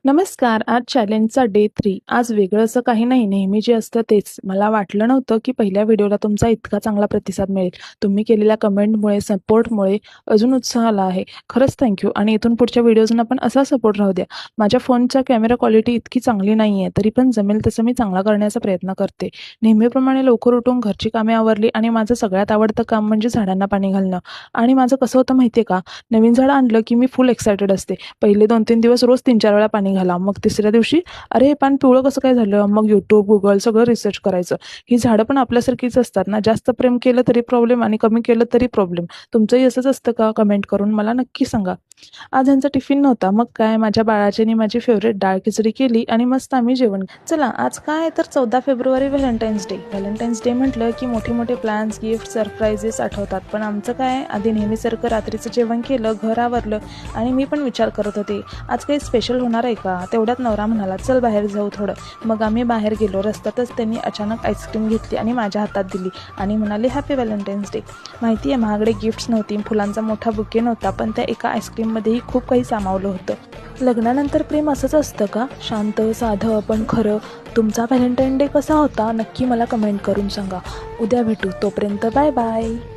नमस्कार. आज चॅलेंजचा डे 3. आज वेगळं असं काही नाही, नेहमी जे असतं तेच. मला वाटलं नव्हतं, की पहिल्या व्हिडिओला तुमचा इतका चांगला प्रतिसाद मिळेल. तुम्ही केलेल्या कमेंटमुळे, सपोर्टमुळे अजून उत्साह आला आहे. खरंच थँक यू आणि इथून पुढच्या व्हिडिओजना पण असा सपोर्ट राहू द्या. माझ्या फोनचा कॅमेरा क्वालिटी इतकी चांगली नाही आहे, तरी पण जमेल तसं मी चांगला करण्याचा प्रयत्न करते. नेहमीप्रमाणे लवकर उठून घरची कामे आवरली आणि माझं सगळ्यात आवडतं काम म्हणजे झाडांना पाणी घालणं. आणि माझं कसं होतं माहिती आहे का, नवीन झाड आणलं की मी फुल एक्सायटेड असते. पहिले 2-3 दिवस रोज 3-4 वेळा पाणी घाला. मग तिसऱ्या दिवशी "अरे, हे पान पिवळं कसं काय झालं?" मग YouTube, Google सगळं रिसर्च करायचं. ही झाडं पण आपल्यासारखीच असतात ना, जास्त प्रेम केलं तरी प्रॉब्लेम आणि कमी केलं तरी प्रॉब्लेम. तुमचंही असंच असतं का? कमेंट करून मला नक्की सांगा. आज ह्यांचा टिफिन नव्हता. मग काय, माझ्या बाळाची आणि माझी फेव्हरेट डाळ खिचडी केली आणि मस्त आम्ही जेवण. चला, आज काय आहे तर 14 February Valentine's day. Valentine's day म्हटलं की मोठे-मोठे प्लॅन्स, गिफ्ट, सरप्राइजेस आठवतात. पण आमचं काय, आधी नेहमीसारखं रात्रीचं जेवण केलं, घर आवरलं आणि मी पण विचार करत होते, आज काही स्पेशल होणार आहे का? तेवढ्यात नवरा म्हणाला, "चल बाहेर जाऊ थोडं." मग आम्ही बाहेर गेलो. रस्त्यातच त्यांनी अचानक आईस्क्रीम घेतली आणि माझ्या हातात दिली आणि म्हणाले, "हॅपी व्हॅलेंटाईन्स डे." माहिती आहे, महागडे गिफ्ट्स नव्हती, फुलांचा मोठा बुके नव्हता, पण त्या एका आईस्क्रीममध्येही खूप काही सामावलं होतं. लग्नानंतर प्रेम असंच असतं का? शांत, साधं पण खरं. तुमचा व्हॅलेंटाईन डे कसा होता? नक्की मला कमेंट करून सांगा. उद्या भेटू. तोपर्यंत बाय बाय.